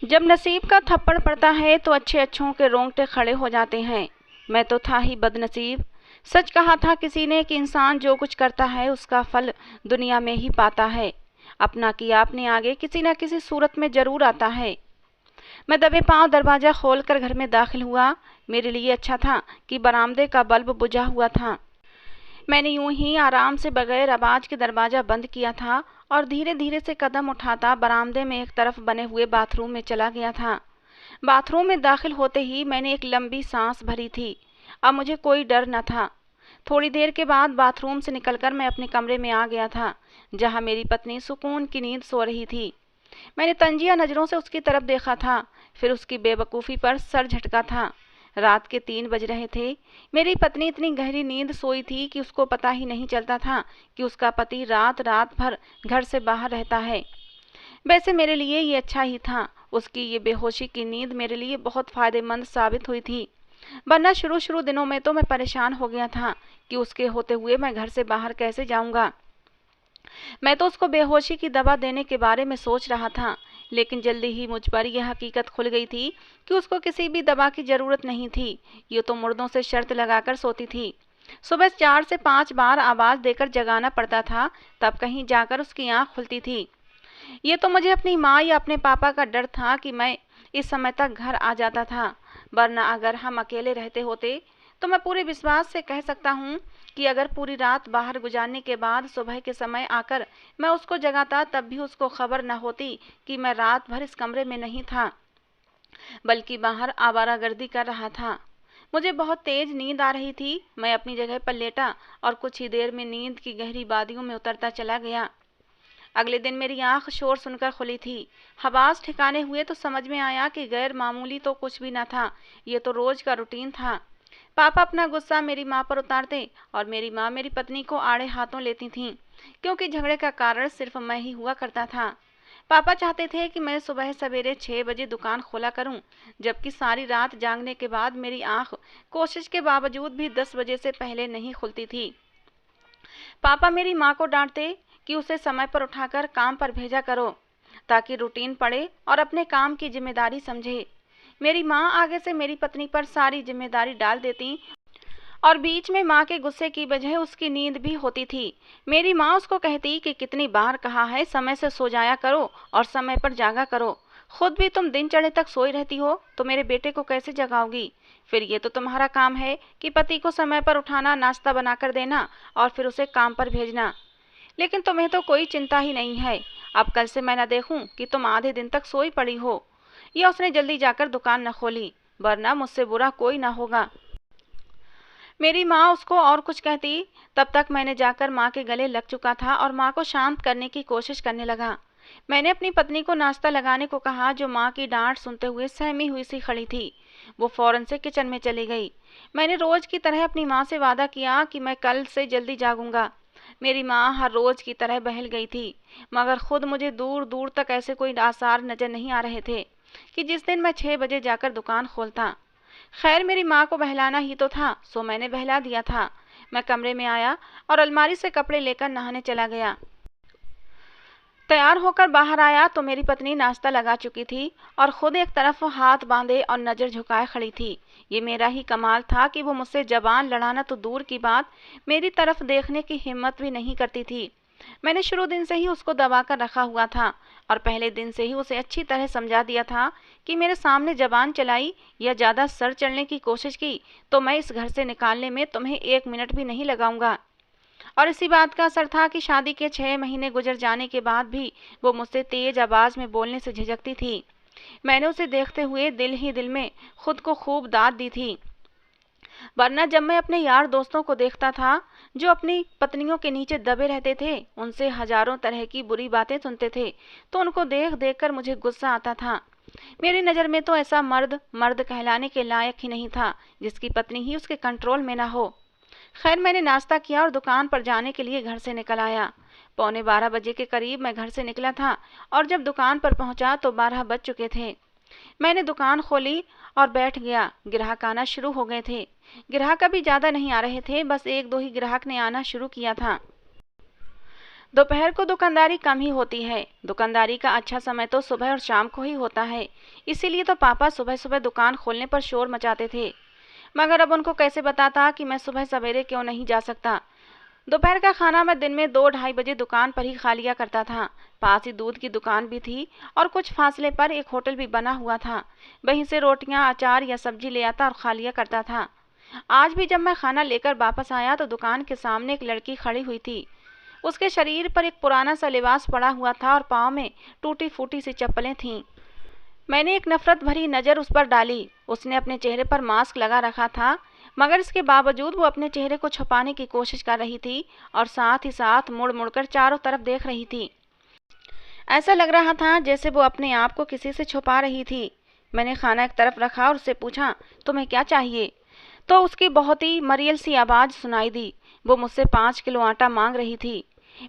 जब नसीब का थप्पड़ पड़ता है तो अच्छे अच्छों के रोंगटे खड़े हो जाते हैं। मैं तो था ही बदनसीब। सच कहा था किसी ने कि इंसान जो कुछ करता है उसका फल दुनिया में ही पाता है। अपना किया अपने आगे किसी न किसी सूरत में जरूर आता है। मैं दबे पांव दरवाजा खोलकर घर में दाखिल हुआ। मेरे लिए अच्छा था कि बरामदे का बल्ब बुझा हुआ था। मैंने यूं ही आराम से बगैर आवाज के दरवाजा बंद किया था और धीरे धीरे से कदम उठाता बरामदे में एक तरफ बने हुए बाथरूम में चला गया था। बाथरूम में दाखिल होते ही मैंने एक लंबी सांस भरी थी। अब मुझे कोई डर न था। थोड़ी देर के बाद बाथरूम से निकलकर मैं अपने कमरे में आ गया था, जहां मेरी पत्नी सुकून की नींद सो रही थी। मैंने तंजिया नजरों से उसकी तरफ देखा था, फिर उसकी बेवकूफ़ी पर सर झटका था। रात के 3 बज रहे थे। मेरी पत्नी इतनी गहरी नींद सोई थी कि उसको पता ही नहीं चलता था कि उसका पति रात रात भर घर से बाहर रहता है। वैसे मेरे लिए ये अच्छा ही था। उसकी ये बेहोशी की नींद मेरे लिए बहुत फायदेमंद साबित हुई थी, वरना शुरू शुरू दिनों में तो मैं परेशान हो गया था कि उसके होते हुए मैं घर से बाहर कैसे जाऊंगा। मैं तो उसको बेहोशी की दवा देने के बारे में सोच रहा था, लेकिन जल्दी ही मुझ पर यह हकीकत खुल गई थी कि उसको किसी भी दवा की जरूरत नहीं थी। ये तो मुर्दों से शर्त लगाकर सोती थी। सुबह 4 से 5 बार आवाज देकर जगाना पड़ता था, तब कहीं जाकर उसकी आंख खुलती थी। ये तो मुझे अपनी माँ या अपने पापा का डर था कि मैं इस समय तक घर आ जाता था, वरना अगर हम अकेले रहते होते तो मैं पूरे विश्वास से कह सकता हूँ कि अगर पूरी रात बाहर गुजारने के बाद सुबह के समय आकर मैं उसको जगाता तब भी उसको खबर न होती कि मैं रात भर इस कमरे में नहीं था, बल्कि बाहर आवारागर्दी कर रहा था। मुझे बहुत तेज नींद आ रही थी। मैं अपनी जगह पर लेटा और कुछ ही देर में नींद की गहरी वादियों में उतरता चला गया। अगले दिन मेरी आंख शोर सुनकर खुली थी। हवास ठिकाने हुए तो समझ में आया कि गैर मामूली तो कुछ भी न था, ये तो रोज का रूटीन था। पापा अपना गुस्सा मेरी माँ पर उतारते और मेरी माँ मेरी पत्नी को आड़े हाथों लेती थीं, क्योंकि झगड़े का कारण सिर्फ मैं ही हुआ करता था। पापा चाहते थे कि मैं सुबह सवेरे 6 बजे दुकान खोला करूं, जबकि सारी रात जागने के बाद मेरी आंख कोशिश के बावजूद भी 10 बजे से पहले नहीं खुलती थी। पापा मेरी माँ को डांटते कि उसे समय पर उठाकर काम पर भेजा करो, ताकि रूटीन पड़े और अपने काम की जिम्मेदारी समझे। मेरी माँ आगे से मेरी पत्नी पर सारी जिम्मेदारी डाल देती और बीच में माँ के गुस्से की वजह उसकी नींद भी होती थी। मेरी माँ उसको कहती कि कितनी बार कहा है समय से सो जाया करो और समय पर जागा करो। खुद भी तुम दिन चढ़े तक सोई रहती हो तो मेरे बेटे को कैसे जगाओगी? फिर ये तो तुम्हारा काम है कि पति को समय पर उठाना, नाश्ता बनाकर देना और फिर उसे काम पर भेजना। लेकिन तुम्हें तो कोई चिंता ही नहीं है। अब कल से मैं न देखूं कि तुम आधे दिन तक सोई पड़ी हो। या उसने जल्दी जाकर दुकान न खोली, वरना मुझसे बुरा कोई न होगा। मेरी माँ उसको और कुछ कहती, तब तक मैंने जाकर माँ के गले लग चुका था और माँ को शांत करने की कोशिश करने लगा। मैंने अपनी पत्नी को नाश्ता लगाने को कहा, जो माँ की डांट सुनते हुए सहमी हुई सी खड़ी थी। वो फौरन से किचन में चली गई। मैंने रोज की तरह अपनी माँ से वादा किया कि मैं कल से जल्दी जागूंगा। मेरी माँ हर रोज की तरह बहल गई थी, मगर खुद मुझे दूर दूर तक ऐसे कोई आसार नजर नहीं आ रहे थे कि जिस दिन मैं 6 बजे जाकर दुकान खोलता। खैर मेरी माँ को बहलाना ही तो था, सो मैंने बहला दिया था। मैं कमरे में आया और अलमारी से कपड़े लेकर नहाने चला गया। तैयार होकर बाहर आया तो मेरी पत्नी नाश्ता लगा चुकी थी और खुद एक तरफ हाथ बांधे और नजर झुकाए खड़ी थी। ये मेरा ही कमाल था कि वो मुझसे जबान लड़ाना तो दूर की बात, मेरी तरफ देखने की हिम्मत भी नहीं करती थी। मैंने शुरू दिन से ही उसको दबा कर रखा हुआ था और पहले दिन से ही उसे अच्छी तरह समझा दिया था कि मेरे सामने जबान चलाई या ज्यादा सर चढ़ने की कोशिश की तो मैं इस घर से निकालने में तुम्हें 1 मिनट भी नहीं लगाऊंगा। और इसी बात का असर था कि शादी के 6 महीने गुजर जाने के बाद भी वो मुझसे तेज आवाज में बोलने से झिझकती थी। मैंने उसे देखते हुए दिल ही दिल में खुद को खूब दाद दी थी, वरना जब मैं अपने यार दोस्तों को देखता था जो अपनी पत्नियों के नीचे दबे रहते थे, उनसे हजारों तरह की बुरी बातें सुनते थे, तो उनको देख देख कर मुझे गुस्सा आता था। मेरी नज़र में तो ऐसा मर्द मर्द कहलाने के लायक ही नहीं था जिसकी पत्नी ही उसके कंट्रोल में ना हो। खैर मैंने नाश्ता किया और दुकान पर जाने के लिए घर से निकल आया। 11:15 बजे के करीब मैं घर से निकला था और जब दुकान पर पहुंचा तो 12 बज चुके थे। मैंने दुकान खोली और बैठ गया। ग्राहक आना शुरू हो गए थे। ग्राहक अभी ज्यादा नहीं आ रहे थे, बस 1-2 ही ग्राहक ने आना शुरू किया था। दोपहर को दुकानदारी कम ही होती है। दुकानदारी का अच्छा समय तो सुबह और शाम को ही होता है। इसीलिए तो पापा सुबह सुबह दुकान खोलने पर शोर मचाते थे। मगर अब उनको कैसे बताता कि मैं सुबह सवेरे क्यों नहीं जा सकता। दोपहर का खाना मैं दिन में 2-2:30 बजे दुकान पर ही खा लिया करता था। पास ही दूध की दुकान भी थी और कुछ फासले पर एक होटल भी बना हुआ था। वहीं से रोटियां, अचार या सब्जी ले आता और खा लिया करता था। आज भी जब मैं खाना लेकर वापस आया तो दुकान के सामने एक लड़की खड़ी हुई थी। उसके शरीर पर एक पुराना सा लिबास पड़ा हुआ था और पाँव में टूटी फूटी सी चप्पलें थीं। मैंने एक नफरत भरी नज़र उस पर डाली। उसने अपने चेहरे पर मास्क लगा रखा था, मगर इसके बावजूद वो अपने चेहरे को छुपाने की कोशिश कर रही थी और साथ ही साथ मुड़ मुड़कर चारों तरफ देख रही थी। ऐसा लग रहा था जैसे वो अपने आप को किसी से छुपा रही थी। मैंने खाना एक तरफ रखा और उससे पूछा, तुम्हें क्या चाहिए? तो उसकी बहुत ही मरियल सी आवाज़ सुनाई दी। वो मुझसे 5 किलो आटा मांग रही थी।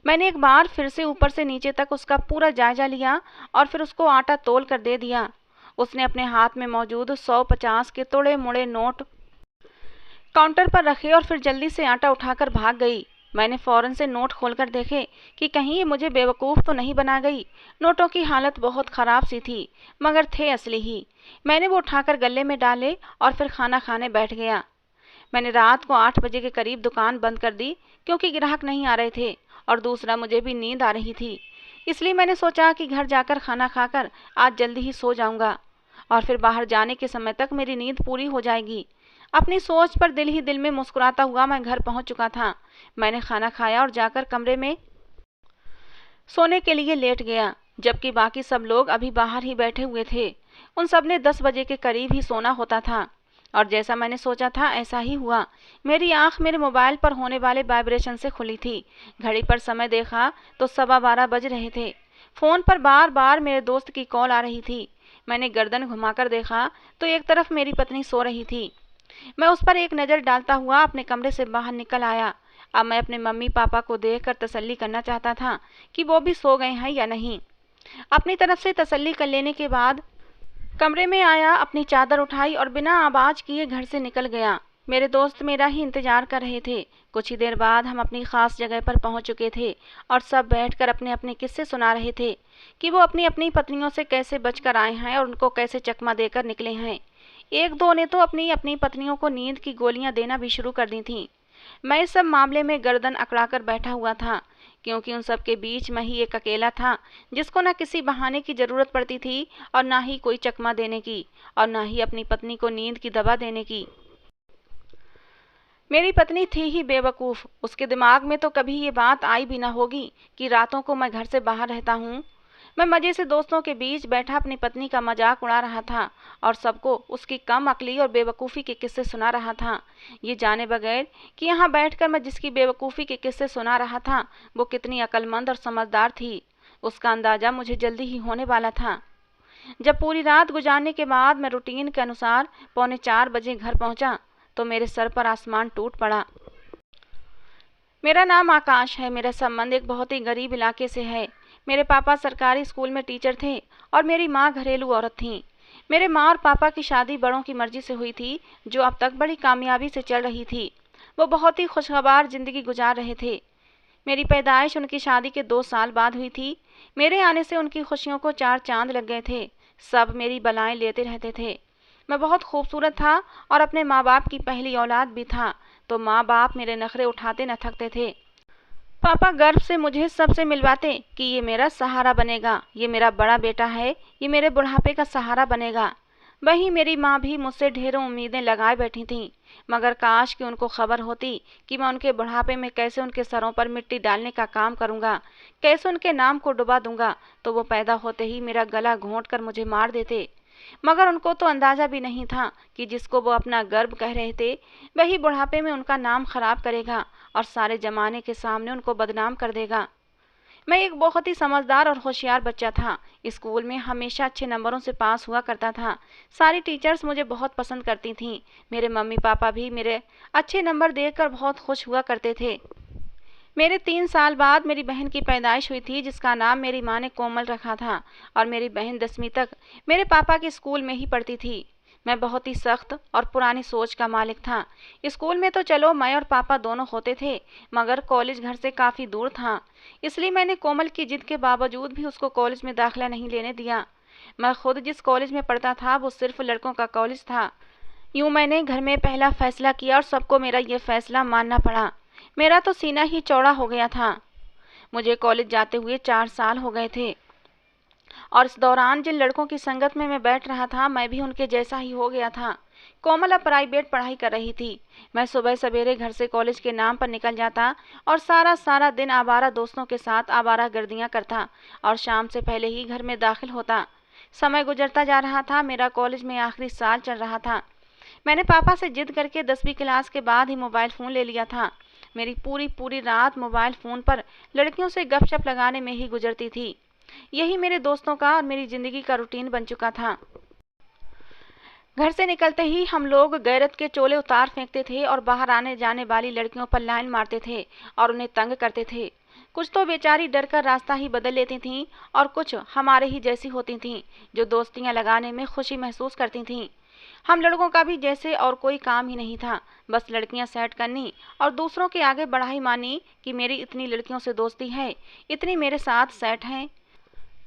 मैंने एक बार फिर से ऊपर से नीचे तक उसका पूरा जायजा लिया और फिर उसको आटा तोल कर दे दिया। उसने अपने हाथ में मौजूद 150 के तोड़े मुड़े नोट काउंटर पर रखे और फिर जल्दी से आटा उठाकर भाग गई। मैंने फौरन से नोट खोलकर देखे कि कहीं ये मुझे बेवकूफ़ तो नहीं बना गई। नोटों की हालत बहुत ख़राब सी थी, मगर थे असली ही। मैंने वो उठाकर गले में डाले और फिर खाना खाने बैठ गया। मैंने रात को 8 बजे के करीब दुकान बंद कर दी, क्योंकि ग्राहक नहीं आ रहे थे और दूसरा मुझे भी नींद आ रही थी। इसलिए मैंने सोचा कि घर जाकर खाना खाकर आज जल्दी ही सो जाऊंगा और फिर बाहर जाने के समय तक मेरी नींद पूरी हो जाएगी। अपनी सोच पर दिल ही दिल में मुस्कुराता हुआ मैं घर पहुंच चुका था। मैंने खाना खाया और जाकर कमरे में सोने के लिए लेट गया, जबकि बाकी सब लोग अभी बाहर ही बैठे हुए थे। उन सब ने 10 बजे के करीब ही सोना होता था और जैसा मैंने सोचा था ऐसा ही हुआ। मेरी आंख मेरे मोबाइल पर होने वाले वाइब्रेशन से खुली थी। घड़ी पर समय देखा तो 12:15 बज रहे थे। फ़ोन पर बार बार मेरे दोस्त की कॉल आ रही थी। मैंने गर्दन घुमाकर देखा तो एक तरफ मेरी पत्नी सो रही थी। मैं उस पर एक नज़र डालता हुआ अपने कमरे से बाहर निकल आया। अब मैं अपने मम्मी पापा को देखकर तसल्ली करना चाहता था कि वो भी सो गए हैं या नहीं। अपनी तरफ से तसल्ली कर लेने के बाद कमरे में आया, अपनी चादर उठाई और बिना आवाज़ किए घर से निकल गया। मेरे दोस्त मेरा ही इंतजार कर रहे थे। कुछ ही देर बाद हम अपनी खास जगह पर पहुंच चुके थे और सब बैठकर अपने अपने किस्से सुना रहे थे कि वो अपनी अपनी पत्नियों से कैसे बचकर आए हैं और उनको कैसे चकमा देकर निकले हैं। एक दो ने तो अपनी अपनी पत्नियों को नींद की गोलियां देना भी शुरू कर दी थीं। मैं इस सब मामले में गर्दन अकड़ाकर बैठा हुआ था, क्योंकि उन सब के बीच मैं ही एक अकेला था जिसको न किसी बहाने की ज़रूरत पड़ती थी और ना ही कोई चकमा देने की और ना ही अपनी पत्नी को नींद की दवा देने की। मेरी पत्नी थी ही बेवकूफ़। उसके दिमाग में तो कभी ये बात आई भी ना होगी कि रातों को मैं घर से बाहर रहता हूँ। मैं मज़े से दोस्तों के बीच बैठा अपनी पत्नी का मजाक उड़ा रहा था और सबको उसकी कम अक्ली और बेवकूफ़ी के किस्से सुना रहा था, ये जाने बगैर कि यहाँ बैठकर मैं जिसकी बेवकूफ़ी के किस्से सुना रहा था वो कितनी अक्लमंद और समझदार थी। उसका अंदाज़ा मुझे जल्दी ही होने वाला था। जब पूरी रात गुजारने के बाद मैं रूटीन के अनुसार 3:45 बजे घर पहुंचा तो मेरे सर पर आसमान टूट पड़ा। मेरा नाम आकाश है। मेरा संबंध एक बहुत ही गरीब इलाके से है। मेरे पापा सरकारी स्कूल में टीचर थे और मेरी माँ घरेलू औरत थीं। मेरे माँ और पापा की शादी बड़ों की मर्जी से हुई थी, जो अब तक बड़ी कामयाबी से चल रही थी। वो बहुत ही खुशगवार ज़िंदगी गुजार रहे थे। मेरी पैदाइश उनकी शादी के 2 साल बाद हुई थी। मेरे आने से उनकी खुशियों को 4 चांद लग गए थे। सब मेरी बलाएं लेते रहते थे। मैं बहुत खूबसूरत था और अपने माँ बाप की पहली औलाद भी था, तो माँ बाप मेरे नखरे उठाते न थकते थे। पापा गर्व से मुझे सबसे मिलवाते कि ये मेरा सहारा बनेगा, ये मेरा बड़ा बेटा है, ये मेरे बुढ़ापे का सहारा बनेगा। वहीं मेरी माँ भी मुझसे ढेरों उम्मीदें लगाए बैठी थीं, मगर काश कि उनको खबर होती कि मैं उनके बुढ़ापे में कैसे उनके सरों पर मिट्टी डालने का काम करूँगा, कैसे उनके नाम को डुबा दूंगा, तो वो पैदा होते ही मेरा गला घोंट कर मुझे मार देते। मगर उनको तो अंदाज़ा भी नहीं था कि जिसको वो अपना गर्व कह रहे थे वही बुढ़ापे में उनका नाम खराब करेगा और सारे जमाने के सामने उनको बदनाम कर देगा। मैं एक बहुत ही समझदार और होशियार बच्चा था। स्कूल में हमेशा अच्छे नंबरों से पास हुआ करता था। सारी टीचर्स मुझे बहुत पसंद करती थीं। मेरे मम्मी पापा भी मेरे अच्छे नंबर देखकर बहुत खुश हुआ करते थे। मेरे 3 साल बाद मेरी बहन की पैदाइश हुई थी, जिसका नाम मेरी माँ ने कोमल रखा था और मेरी बहन 10वीं तक मेरे पापा के स्कूल में ही पढ़ती थी। मैं बहुत ही सख्त और पुरानी सोच का मालिक था। स्कूल में तो चलो मैं और पापा दोनों होते थे, मगर कॉलेज घर से काफ़ी दूर था। इसलिए मैंने कोमल की जिद के बावजूद भी उसको कॉलेज में दाखिला नहीं लेने दिया। मैं खुद जिस कॉलेज में पढ़ता था वो सिर्फ लड़कों का कॉलेज था। यूँ मैंने घर में पहला फैसला किया और सबको मेरा ये फैसला मानना पड़ा। मेरा तो सीना ही चौड़ा हो गया था। मुझे कॉलेज जाते हुए 4 साल हो गए थे और इस दौरान जिन लड़कों की संगत में मैं बैठ रहा था मैं भी उनके जैसा ही हो गया था। कोमल अब प्राइवेट पढ़ाई कर रही थी। मैं सुबह सवेरे घर से कॉलेज के नाम पर निकल जाता और सारा दिन आवारा दोस्तों के साथ आवारा गर्दियाँ करता और शाम से पहले ही घर में दाखिल होता। समय गुजरता जा रहा था। मेरा कॉलेज में आखिरी साल चल रहा था। मैंने पापा से जिद करके 10वीं क्लास के बाद ही मोबाइल फ़ोन ले लिया था। मेरी पूरी रात मोबाइल फ़ोन पर लड़कियों से गपशप लगाने में ही गुजरती थी। यही मेरे दोस्तों का और मेरी ज़िंदगी का रूटीन बन चुका था। घर से निकलते ही हम लोग गैरत के चोले उतार फेंकते थे और बाहर आने जाने वाली लड़कियों पर लाइन मारते थे और उन्हें तंग करते थे। कुछ तो बेचारी डर कर रास्ता ही बदल लेती थीं और कुछ हमारे ही जैसी होती थीं जो दोस्तियां लगाने में खुशी महसूस करती थीं। हम लड़कों का भी जैसे और कोई काम ही नहीं था, बस लड़कियां सेट करनी और दूसरों के आगे बढ़ाई मानी कि मेरी इतनी लड़कियों से दोस्ती है, इतनी मेरे साथ सेट हैं।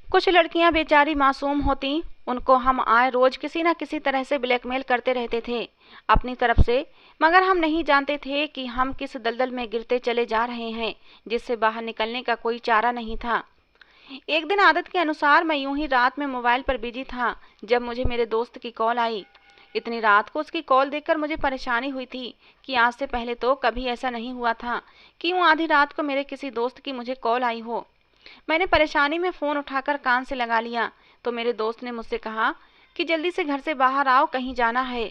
कुछ लड़कियां बेचारी मासूम होती, उनको हम आए रोज किसी न किसी तरह से ब्लैकमेल करते रहते थे अपनी तरफ से, मगर हम नहीं जानते थे कि हम किस दलदल में गिरते चले जा रहे हैं जिससे बाहर निकलने का कोई चारा नहीं था। एक दिन आदत के अनुसार मैं यूं ही रात में मोबाइल पर बिजी था जब मुझे मेरे दोस्त की कॉल आई। इतनी रात को उसकी कॉल देखकर मुझे परेशानी हुई थी कि आज से पहले तो कभी ऐसा नहीं हुआ था कि यूं आधी रात को मेरे किसी दोस्त की मुझे कॉल आई हो। मैंने परेशानी में फ़ोन उठाकर कान से लगा लिया तो मेरे दोस्त ने मुझसे कहा कि जल्दी से घर से बाहर आओ, कहीं जाना है।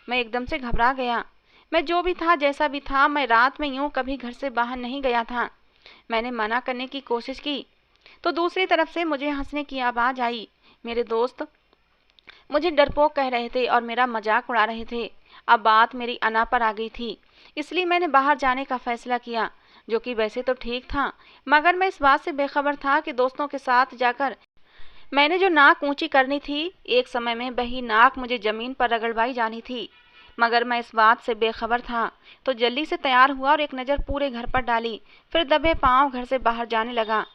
मैं एकदम से घबरा गया। मैं जो भी था जैसा भी था, मैं रात में यूं कभी घर से बाहर नहीं गया था। मैंने मना करने की कोशिश की तो दूसरी तरफ से मुझे हंसने की आवाज़ आई। मेरे दोस्त मुझे डरपोक कह रहे थे और मेरा मजाक उड़ा रहे थे। अब बात मेरी अना पर आ गई थी, इसलिए मैंने बाहर जाने का फैसला किया, जो कि वैसे तो ठीक था, मगर मैं इस बात से बेखबर था कि दोस्तों के साथ जाकर मैंने जो नाक ऊंची करनी थी, एक समय में वही नाक मुझे ज़मीन पर रगड़वाई जानी थी। मगर मैं इस बात से बेखबर था तो जल्दी से तैयार हुआ और एक नज़र पूरे घर पर डाली, फिर दबे पाँव घर से बाहर जाने लगा।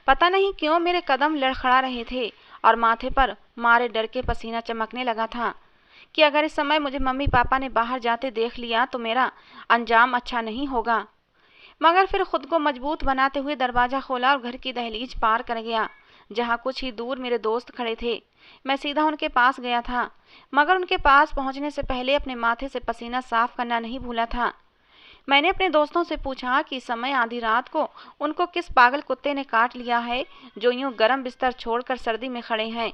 पता नहीं क्यों मेरे कदम लड़खड़ा रहे थे और माथे पर मारे डर के पसीना चमकने लगा था कि अगर इस समय मुझे मम्मी पापा ने बाहर जाते देख लिया तो मेरा अंजाम अच्छा नहीं होगा। मगर फिर खुद को मजबूत बनाते हुए दरवाज़ा खोला और घर की दहलीज पार कर गया जहाँ कुछ ही दूर मेरे दोस्त खड़े थे। मैं सीधा उनके पास गया था, मगर उनके पास पहुँचने से पहले अपने माथे से पसीना साफ करना नहीं भूला था। मैंने अपने दोस्तों से पूछा कि इस समय आधी रात को उनको किस पागल कुत्ते ने काट लिया है जो यूं गर्म बिस्तर छोड़कर सर्दी में खड़े हैं।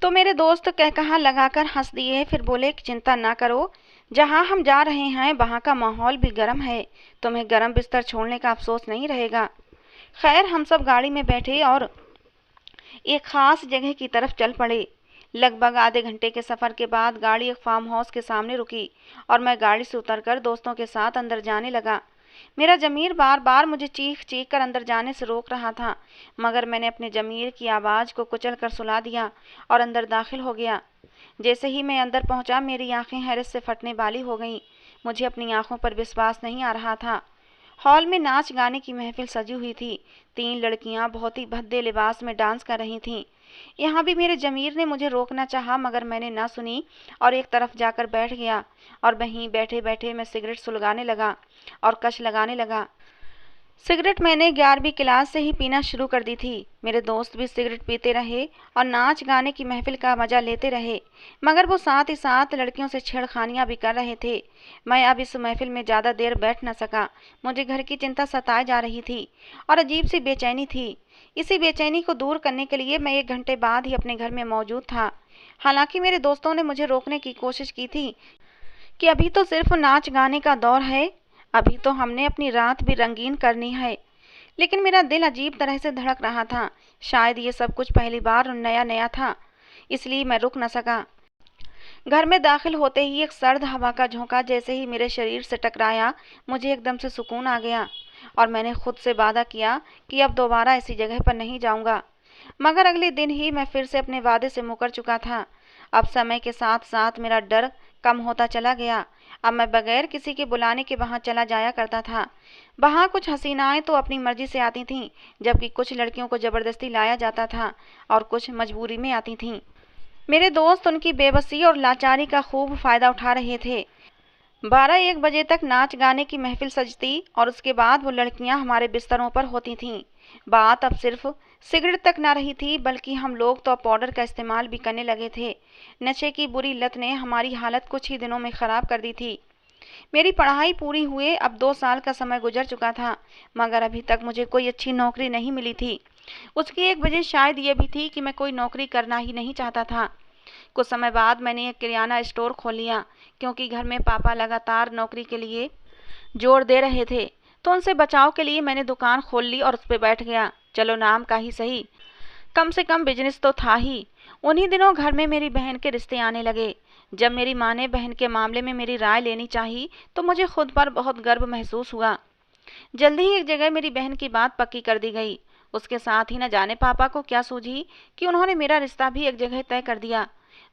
तो मेरे दोस्त कहकहा लगाकर हंस दिए, फिर बोले कि चिंता ना करो, जहाँ हम जा रहे हैं वहाँ का माहौल भी गर्म है, तुम्हें गर्म बिस्तर छोड़ने का अफसोस नहीं रहेगा। खैर हम सब गाड़ी में बैठे और एक ख़ास जगह की तरफ चल पड़े। लगभग आधे घंटे के सफ़र के बाद गाड़ी एक फार्म हाउस के सामने रुकी और मैं गाड़ी से उतरकर दोस्तों के साथ अंदर जाने लगा। मेरा ज़मीर बार बार मुझे चीख चीख कर अंदर जाने से रोक रहा था, मगर मैंने अपने ज़मीर की आवाज़ को कुचल कर सुला दिया और अंदर दाखिल हो गया। जैसे ही मैं अंदर पहुंचा, मेरी आंखें हैरत से फटने वाली हो गईं। मुझे अपनी आंखों पर विश्वास नहीं आ रहा था। हॉल में नाच गाने की महफिल सजी हुई थी। 3 लड़कियां बहुत ही भद्दे लिबास में डांस कर रही थीं। यहाँ भी मेरे ज़मीर ने मुझे रोकना चाहा, मगर मैंने ना सुनी और एक तरफ जाकर बैठ गया और वहीं बैठे बैठे मैं सिगरेट सुलगाने लगा और कश लगाने लगा। सिगरेट मैंने 11वीं क्लास से ही पीना शुरू कर दी थी। मेरे दोस्त भी सिगरेट पीते रहे और नाच गाने की महफिल का मज़ा लेते रहे, मगर वो साथ ही साथ लड़कियों से छेड़खानियां भी कर रहे थे। मैं अब इस महफिल में ज़्यादा देर बैठ न सका। मुझे घर की चिंता सताए जा रही थी और अजीब सी बेचैनी थी। इसी बेचैनी को दूर करने के लिए मैं 1 घंटे बाद ही अपने घर में मौजूद था। हालांकि मेरे दोस्तों ने मुझे रोकने की कोशिश की थी कि अभी तो सिर्फ नाच गाने का दौर है, अभी तो हमने अपनी रात भी रंगीन करनी है, लेकिन मेरा दिल अजीब तरह से धड़क रहा था। शायद ये सब कुछ पहली बार नया नया था, इसलिए मैं रुक न सका। घर में दाखिल होते ही एक सर्द हवा का झोंका जैसे ही मेरे शरीर से टकराया, मुझे एकदम से सुकून आ गया और मैंने खुद से वादा किया कि अब दोबारा ऐसी जगह पर नहीं जाऊंगा। मगर अगले दिन ही मैं फिर से अपने वादे से मुकर चुका था। अब समय के साथ साथ मेरा डर कम होता चला गया। अब मैं बगैर किसी के बुलाने के वहाँ चला जाया करता था। वहाँ कुछ हसीनाएं तो अपनी मर्जी से आती थीं, जबकि कुछ लड़कियों को ज़बरदस्ती लाया जाता था और कुछ मजबूरी में आती थीं। मेरे दोस्त उनकी बेबसी और लाचारी का खूब फ़ायदा उठा रहे थे। 12-1 बजे तक नाच गाने की महफिल सजती और उसके बाद वो लड़कियां हमारे बिस्तरों पर होती थीं। बात अब सिर्फ सिगरेट तक ना रही थी, बल्कि हम लोग तो अब पाउडर का इस्तेमाल भी करने लगे थे। नशे की बुरी लत ने हमारी हालत कुछ ही दिनों में ख़राब कर दी थी। मेरी पढ़ाई पूरी हुए अब 2 साल का समय गुजर चुका था, मगर अभी तक मुझे कोई अच्छी नौकरी नहीं मिली थी। उसकी एक वजह शायद ये भी थी कि मैं कोई नौकरी करना ही नहीं चाहता था। कुछ समय बाद मैंने एक किराना स्टोर खोल लिया, क्योंकि घर में पापा लगातार नौकरी के लिए जोर दे रहे थे। तो उनसे बचाव के लिए मैंने दुकान खोल ली और उस पर बैठ गया। चलो नाम का ही सही, कम से कम बिजनेस तो था ही। उन्हीं दिनों घर में मेरी बहन के रिश्ते आने लगे। जब मेरी माँ ने बहन के मामले में मेरी राय लेनी चाहिए तो मुझे खुद पर बहुत गर्व महसूस हुआ। जल्दी ही एक जगह मेरी बहन की बात पक्की कर दी गई। उसके साथ ही न जाने पापा को क्या सूझी कि उन्होंने मेरा रिश्ता भी एक जगह तय कर दिया।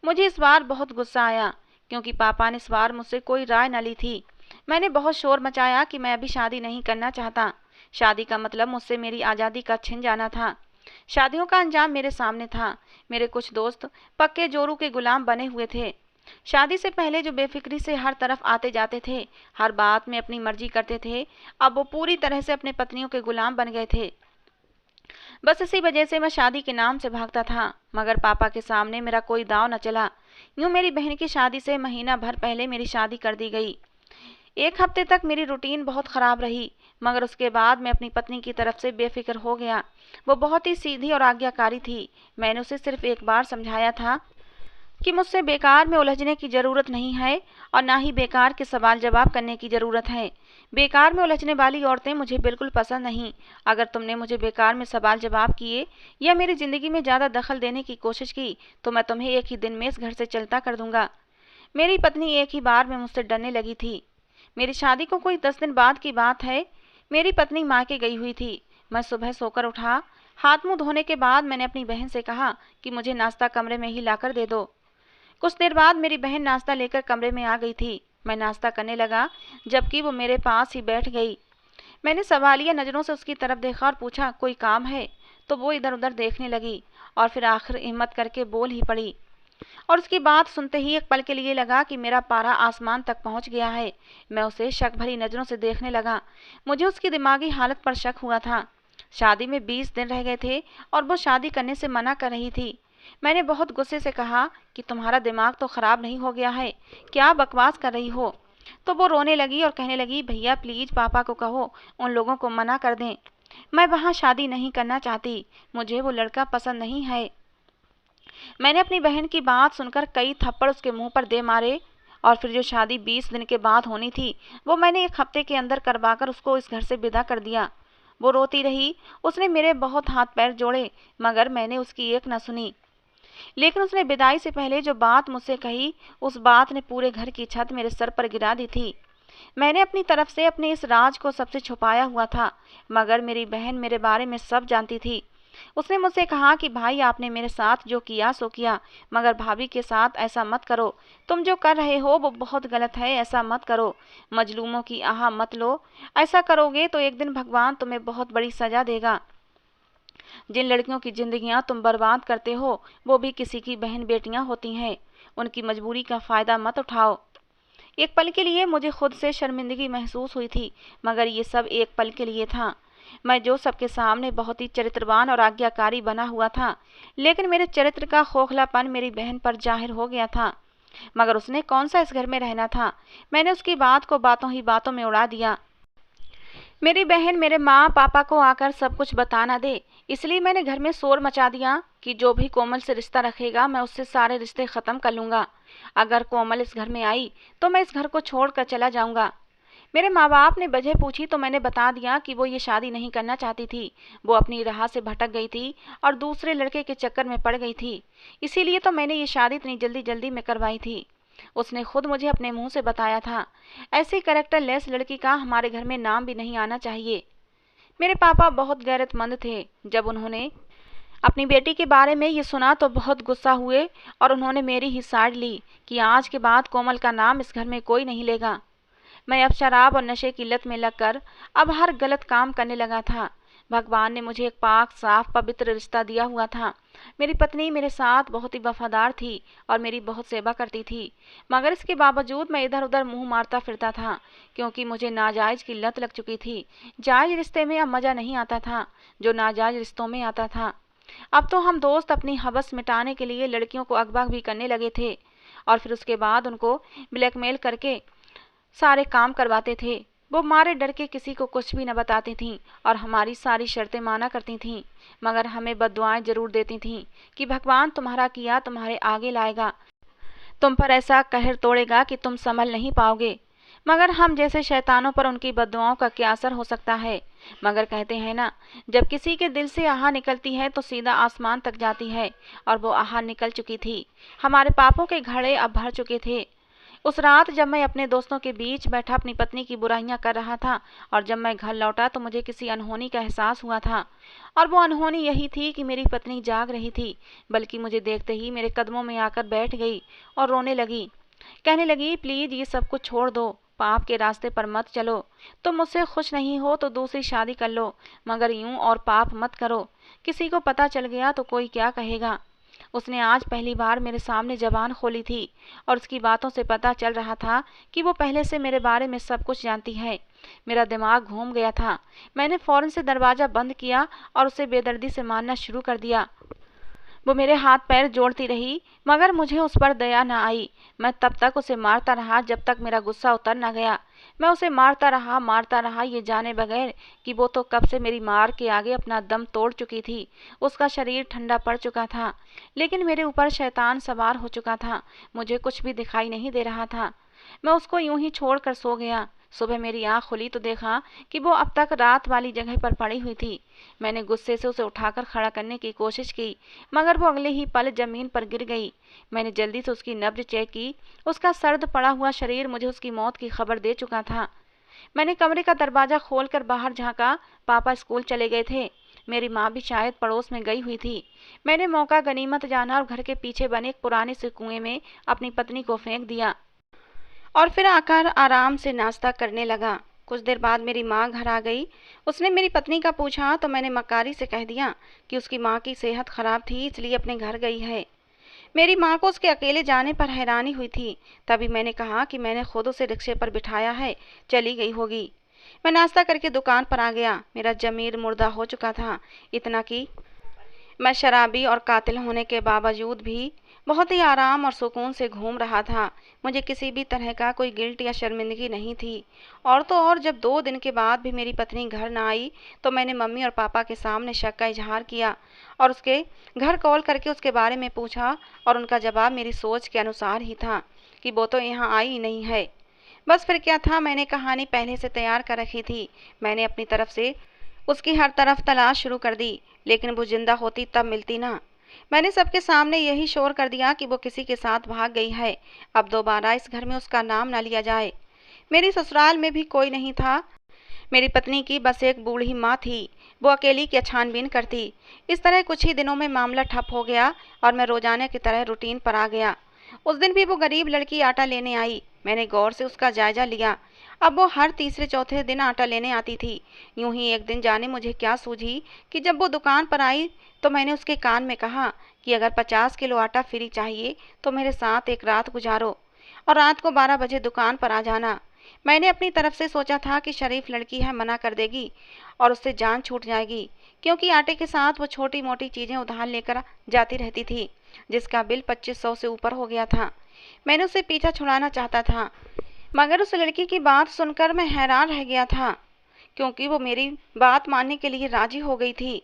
मुझे इस बार बहुत गुस्सा आया, क्योंकि पापा ने इस बार मुझसे कोई राय न ली थी। मैंने बहुत शोर मचाया कि मैं अभी शादी नहीं करना चाहता। शादी का मतलब मुझसे मेरी आज़ादी का छिन जाना था। शादियों का अंजाम मेरे सामने था। मेरे कुछ दोस्त पक्के जोरू के गुलाम बने हुए थे। शादी से पहले जो बेफिक्री से हर तरफ आते जाते थे, हर बात में अपनी मर्जी करते थे, अब वो पूरी तरह से अपने पत्नियों के गुलाम बन गए थे। बस इसी वजह से मैं शादी के नाम से भागता था, मगर पापा के सामने मेरा कोई दांव न चला। यूं मेरी बहन की शादी से महीना भर पहले मेरी शादी कर दी गई। 1 हफ्ते तक मेरी रूटीन बहुत ख़राब रही, मगर उसके बाद मैं अपनी पत्नी की तरफ से बेफिक्र हो गया। वो बहुत ही सीधी और आज्ञाकारी थी। मैंने उसे सिर्फ एक बार समझाया था कि मुझसे बेकार में उलझने की ज़रूरत नहीं है और ना ही बेकार के सवाल जवाब करने की ज़रूरत है। बेकार में उलझने वाली औरतें मुझे बिल्कुल पसंद नहीं। अगर तुमने मुझे बेकार में सवाल जवाब किए या मेरी ज़िंदगी में ज़्यादा दखल देने की कोशिश की तो मैं तुम्हें एक ही दिन में इस घर से चलता कर दूंगा। मेरी पत्नी एक ही बार में मुझसे डरने लगी थी। मेरी शादी को कोई 10 दिन बाद की बात है। मेरी पत्नी मायके गई हुई थी। मैं सुबह सोकर उठा। हाथ मुंह धोने के बाद मैंने अपनी बहन से कहा कि मुझे नाश्ता कमरे में ही लाकर दे दो। कुछ देर बाद मेरी बहन नाश्ता लेकर कमरे में आ गई थी। मैं नाश्ता करने लगा, जबकि वो मेरे पास ही बैठ गई। मैंने सवालिया नज़रों से उसकी तरफ देखा और पूछा, कोई काम है? तो वो इधर उधर देखने लगी और फिर आखिर हिम्मत करके बोल ही पड़ी। और उसकी बात सुनते ही एक पल के लिए लगा कि मेरा पारा आसमान तक पहुंच गया है। मैं उसे शक भरी नज़रों से देखने लगा। मुझे उसकी दिमागी हालत पर शक हुआ था। शादी में 20 दिन रह गए थे और वो शादी करने से मना कर रही थी। मैंने बहुत गुस्से से कहा कि तुम्हारा दिमाग तो ख़राब नहीं हो गया है, क्या बकवास कर रही हो? तो वो रोने लगी और कहने लगी, भैया प्लीज़ पापा को कहो उन लोगों को मना कर दें। मैं वहाँ शादी नहीं करना चाहती। मुझे वो लड़का पसंद नहीं है। मैंने अपनी बहन की बात सुनकर कई थप्पड़ उसके मुंह पर दे मारे और फिर जो शादी 20 दिन के बाद होनी थी वो मैंने 1 हफ्ते के अंदर करवाकर उसको इस घर से विदा कर दिया। वो रोती रही। उसने मेरे बहुत हाथ पैर जोड़े, मगर मैंने उसकी एक न सुनी। लेकिन उसने विदाई से पहले जो बात मुझसे कही, उस बात ने पूरे घर की छत मेरे सर पर गिरा दी थी। मैंने अपनी तरफ से अपने इस राज को सबसे छुपाया हुआ था, मगर मेरी बहन मेरे बारे में सब जानती थी। उसने मुझसे कहा कि भाई आपने मेरे साथ जो किया सो किया, मगर भाभी के साथ ऐसा मत करो। तुम जो कर रहे हो वो बहुत गलत है, ऐसा मत करो। मजलूमों की आह मत लो। ऐसा करोगे तो एक दिन भगवान तुम्हें बहुत बड़ी सजा देगा। जिन लड़कियों की जिंदगियां तुम बर्बाद करते हो वो भी किसी की बहन बेटियां होती हैं। उनकी मजबूरी का फ़ायदा मत उठाओ। एक पल के लिए मुझे खुद से शर्मिंदगी महसूस हुई थी, मगर ये सब एक पल के लिए था। मैं जो सबके सामने बहुत ही चरित्रवान और आज्ञाकारी बना हुआ था, लेकिन मेरे चरित्र का खोखलापन मेरी बहन पर जाहिर हो गया था। मगर उसने कौन सा इस घर में रहना था। मैंने उसकी बात को बातों ही बातों में उड़ा दिया। मेरी बहन मेरे माँ पापा को आकर सब कुछ बता ना दे, इसलिए मैंने घर में शोर मचा दिया कि जो भी कोमल से रिश्ता रखेगा मैं उससे सारे रिश्ते ख़त्म कर लूँगा। अगर कोमल इस घर में आई तो मैं इस घर को छोड़कर चला जाऊँगा। मेरे माँ बाप ने वजह पूछी तो मैंने बता दिया कि वो ये शादी नहीं करना चाहती थी। वो अपनी राह से भटक गई थी और दूसरे लड़के के चक्कर में पड़ गई थी। इसीलिए तो मैंने ये शादी इतनी जल्दी जल्दी में करवाई थी। उसने खुद मुझे अपने मुंह से बताया था, ऐसी कैरेक्टर लेस लड़की का हमारे घर में नाम भी नहीं आना चाहिए। मेरे पापा बहुत गैरतमंद थे। जब उन्होंने अपनी बेटी के बारे में ये सुना तो बहुत गुस्सा हुए और उन्होंने मेरी ही साइड ली कि आज के बाद कोमल का नाम इस घर में कोई नहीं लेगा। मैं अब शराब और नशे की लत में लगकर अब हर गलत काम करने लगा था। भगवान ने मुझे एक पाक साफ पवित्र रिश्ता दिया हुआ था। मेरी पत्नी मेरे साथ बहुत ही वफादार थी और मेरी बहुत सेवा करती थी, मगर इसके बावजूद मैं इधर उधर मुंह मारता फिरता था क्योंकि मुझे नाजायज की लत लग चुकी थी। जायज रिश्ते में अब मज़ा नहीं आता था जो नाजायज रिश्तों में आता था। अब तो हम दोस्त अपनी हवस मिटाने के लिए लड़कियों को अगवा भी करने लगे थे और फिर उसके बाद उनको ब्लैकमेल करके सारे काम करवाते थे। वो मारे डर के किसी को कुछ भी न बताती थीं और हमारी सारी शर्तें माना करती थीं, मगर हमें बद्दुआएं जरूर देती थीं कि भगवान तुम्हारा किया तुम्हारे आगे लाएगा, तुम पर ऐसा कहर तोड़ेगा कि तुम संभल नहीं पाओगे। मगर हम जैसे शैतानों पर उनकी बद्दुआओं का क्या असर हो सकता है। मगर कहते हैं ना, जब किसी के दिल से आह निकलती है तो सीधा आसमान तक जाती है, और वो आह निकल चुकी थी। हमारे पापों के घड़े अब भर चुके थे। उस रात जब मैं अपने दोस्तों के बीच बैठा अपनी पत्नी की बुराइयां कर रहा था और जब मैं घर लौटा तो मुझे किसी अनहोनी का एहसास हुआ था, और वो अनहोनी यही थी कि मेरी पत्नी जाग रही थी, बल्कि मुझे देखते ही मेरे कदमों में आकर बैठ गई और रोने लगी। कहने लगी, प्लीज ये सब कुछ छोड़ दो, पाप के रास्ते पर मत चलो। तुम मुझसे खुश नहीं हो तो दूसरी शादी कर लो, मगर यूं और पाप मत करो। किसी को पता चल गया तो कोई क्या कहेगा। उसने आज पहली बार मेरे सामने जबान खोली थी और उसकी बातों से पता चल रहा था कि वो पहले से मेरे बारे में सब कुछ जानती है। मेरा दिमाग घूम गया था। मैंने फौरन से दरवाज़ा बंद किया और उसे बेदर्दी से मारना शुरू कर दिया। वो मेरे हाथ पैर जोड़ती रही, मगर मुझे उस पर दया न आई। मैं तब तक उसे मारता रहा जब तक मेरा गुस्सा उतर न गया। मैं उसे मारता रहा, ये जाने बगैर कि वो तो कब से मेरी मार के आगे अपना दम तोड़ चुकी थी। उसका शरीर ठंडा पड़ चुका था, लेकिन मेरे ऊपर शैतान सवार हो चुका था। मुझे कुछ भी दिखाई नहीं दे रहा था। मैं उसको यूं ही छोड़कर सो गया। सुबह मेरी आँख खुली तो देखा कि वो अब तक रात वाली जगह पर पड़ी हुई थी। मैंने गुस्से से उसे उठाकर खड़ा करने की कोशिश की, मगर वो अगले ही पल जमीन पर गिर गई। मैंने जल्दी से उसकी नब्ज चेक की। उसका सर्द पड़ा हुआ शरीर मुझे उसकी मौत की खबर दे चुका था। मैंने कमरे का दरवाज़ा खोलकर बाहर झाँका। पापा स्कूल चले गए थे। मेरी माँ भी शायद पड़ोस में गई हुई थी। मैंने मौका गनीमत जाना और घर के पीछे बने एक पुराने से कुएं में अपनी पत्नी को फेंक दिया और फिर आकर आराम से नाश्ता करने लगा। कुछ देर बाद मेरी माँ घर आ गई। उसने मेरी पत्नी का पूछा तो मैंने मकारी से कह दिया कि उसकी माँ की सेहत खराब थी, इसलिए अपने घर गई है। मेरी माँ को उसके अकेले जाने पर हैरानी हुई थी। तभी मैंने कहा कि मैंने खुद उसे रिक्शे पर बिठाया है, चली गई होगी। मैं नाश्ता करके दुकान पर आ गया। मेरा जमीर मुर्दा हो चुका था, इतना कि मैं शराबी और कातिल होने के बावजूद भी बहुत ही आराम और सुकून से घूम रहा था। मुझे किसी भी तरह का कोई गिल्ट या शर्मिंदगी नहीं थी। और तो और जब 2 दिन के बाद भी मेरी पत्नी घर ना आई तो मैंने मम्मी और पापा के सामने शक का इजहार किया और उसके घर कॉल करके उसके बारे में पूछा, और उनका जवाब मेरी सोच के अनुसार ही था कि वो तो यहाँ आई ही नहीं है। बस फिर क्या था, मैंने कहानी पहले से तैयार कर रखी थी। मैंने अपनी तरफ से उसकी हर तरफ तलाश शुरू कर दी, लेकिन वो जिंदा होती तब मिलती ना। मैंने सबके सामने यही शोर कर दिया कि वो किसी के साथ भाग गई है। अब दोबारा इस घर में उसका नाम न लिया जाए। मेरी ससुराल में भी कोई नहीं था। मेरी पत्नी की बस एक बूढ़ी माँ थी, वो अकेली की छानबीन करती। इस तरह कुछ ही दिनों में मामला ठप हो गया और मैं रोजाना की तरह रूटीन पर आ गया। उस दिन भी वो गरीब लड़की आटा लेने आई। मैंने गौर से उसका जायजा लिया। अब वो हर तीसरे चौथे दिन आटा लेने आती थी। यूं ही एक दिन जाने मुझे क्या सूझी कि जब वो दुकान पर आई तो मैंने उसके कान में कहा कि अगर 50 किलो आटा फ्री चाहिए तो मेरे साथ एक रात गुजारो और रात को 12 बजे दुकान पर आ जाना। मैंने अपनी तरफ से सोचा था कि शरीफ लड़की है, मना कर देगी और उससे जान छूट जाएगी, क्योंकि आटे के साथ वो छोटी मोटी चीज़ें उधार लेकर जाती रहती थी, जिसका बिल 2500 से ऊपर हो गया था। मैंने उसे पीछा छुड़ाना चाहता था, मगर उस लड़की की बात सुनकर मैं हैरान रह गया था, क्योंकि वो मेरी बात मानने के लिए राजी हो गई थी।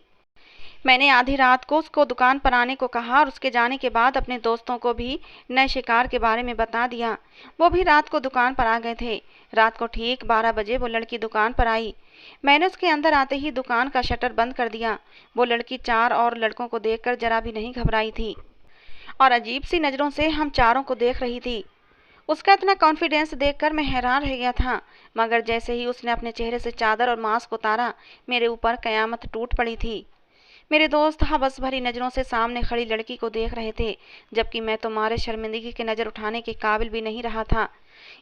मैंने आधी रात को उसको दुकान पर आने को कहा और उसके जाने के बाद अपने दोस्तों को भी नए शिकार के बारे में बता दिया। वो भी रात को दुकान पर आ गए थे। रात को ठीक 12 बजे वो लड़की दुकान पर आई। मैंने उसके अंदर आते ही दुकान का शटर बंद कर दिया। वो लड़की 4 और लड़कों को देखकर जरा भी नहीं घबराई थी और अजीब सी नज़रों से हम चारों को देख रही थी। उसका इतना कॉन्फिडेंस देखकर मैं हैरान रह गया था, मगर जैसे ही उसने अपने चेहरे से चादर और मास्क उतारा, मेरे ऊपर कयामत टूट पड़ी थी। मेरे दोस्त हवस भरी नज़रों से सामने खड़ी लड़की को देख रहे थे, जबकि मैं तो मारे शर्मिंदगी की नज़र उठाने के काबिल भी नहीं रहा था।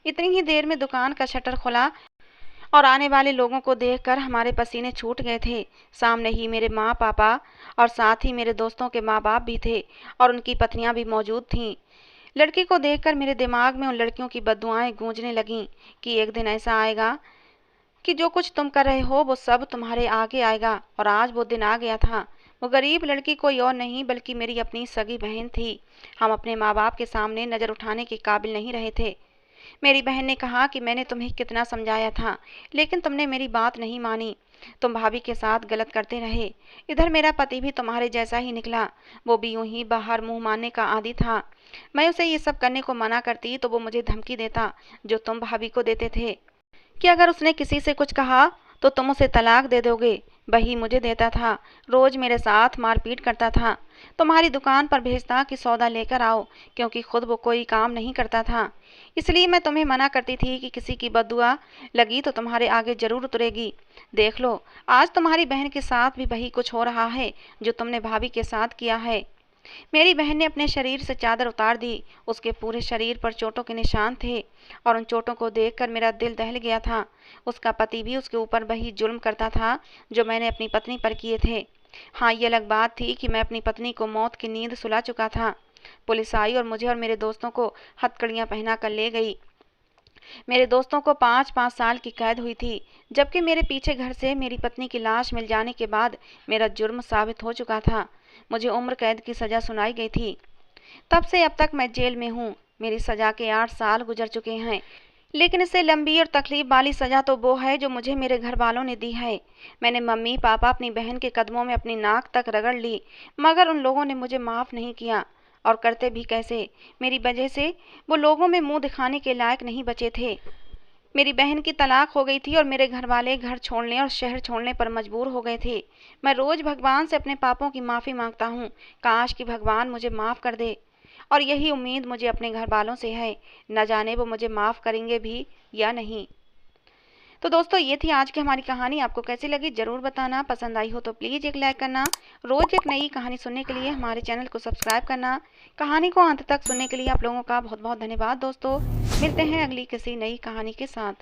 इतनी ही देर में दुकान का शटर खुला और आने वाले लोगों को देखकर हमारे पसीने छूट गए थे। सामने ही मेरे माँ पापा और साथ ही मेरे दोस्तों के माँ बाप भी थे और उनकी पत्नियां भी मौजूद थीं। लड़की को देखकर मेरे दिमाग में उन लड़कियों की बद्दुआएं गूंजने लगीं कि एक दिन ऐसा आएगा कि जो कुछ तुम कर रहे हो वो सब तुम्हारे आगे आएगा। और आज वो दिन आ गया था। वो गरीब लड़की कोई और नहीं बल्कि मेरी अपनी सगी बहन थी। हम अपने माँ बाप के सामने नज़र उठाने के काबिल नहीं रहे थे। मेरी बहन ने कहा कि मैंने तुम्हें कितना समझाया था, लेकिन तुमने मेरी बात नहीं मानी। तुम भाभी के साथ गलत करते रहे। इधर मेरा पति भी तुम्हारे जैसा ही निकला। वो भी यूं ही बाहर मुंह मारने का आदी था। मैं उसे ये सब करने को मना करती तो वो मुझे धमकी देता, जो तुम भाभी को देते थे कि अगर उसने किसी से कुछ कहा तो तुम उसे तलाक दे दोगे। वही मुझे देता था। रोज मेरे साथ मारपीट करता था। तुम्हारी दुकान पर भेजता कि सौदा लेकर आओ, क्योंकि खुद वो कोई काम नहीं करता था। इसलिए मैं तुम्हें मना करती थी कि किसी की बद्दुआ लगी तो तुम्हारे आगे जरूर उतरेगी। देख लो, आज तुम्हारी बहन के साथ भी वही कुछ हो रहा है जो तुमने भाभी के साथ किया है। मेरी बहन ने अपने शरीर से चादर उतार दी। उसके पूरे शरीर पर चोटों के निशान थे और उन चोटों को देखकर मेरा दिल दहल गया था। उसका पति भी उसके ऊपर वही जुल्म करता था जो मैंने अपनी पत्नी पर किए थे। हाँ, ये अलग बात थी कि मैं अपनी पत्नी को मौत की नींद सुला चुका था। पुलिस आई और मुझे और मेरे दोस्तों को हथकड़ियां पहना कर ले गई। मेरे दोस्तों को 5-5 साल की कैद हुई थी, जबकि मेरे पीछे घर से मेरी पत्नी की लाश मिल जाने के बाद मेरा जुर्म साबित हो चुका था। मुझे उम्र कैद की सज़ा सुनाई गई थी। तब से अब तक मैं जेल में हूँ। मेरी सज़ा के 8 साल गुजर चुके हैं, लेकिन इससे लंबी और तकलीफ वाली सज़ा तो वो है जो मुझे मेरे घर वालों ने दी है। मैंने मम्मी पापा अपनी बहन के कदमों में अपनी नाक तक रगड़ ली, मगर उन लोगों ने मुझे माफ़ नहीं किया। और करते भी कैसे? मेरी वजह से वो लोगों में मुंह दिखाने के लायक नहीं बचे थे। मेरी बहन की तलाक हो गई थी और मेरे घर वाले घर छोड़ने और शहर छोड़ने पर मजबूर हो गए थे। मैं रोज भगवान से अपने पापों की माफ़ी मांगता हूँ। काश कि भगवान मुझे माफ़ कर दे, और यही उम्मीद मुझे अपने घर वालों से है। न जाने वो मुझे माफ़ करेंगे भी या नहीं। तो दोस्तों, ये थी आज की हमारी कहानी। आपको कैसी लगी ज़रूर बताना। पसंद आई हो तो प्लीज़ एक लाइक करना। रोज़ एक नई कहानी सुनने के लिए हमारे चैनल को सब्सक्राइब करना। कहानी को अंत तक सुनने के लिए आप लोगों का बहुत बहुत धन्यवाद दोस्तों। मिलते हैं अगली किसी नई कहानी के साथ।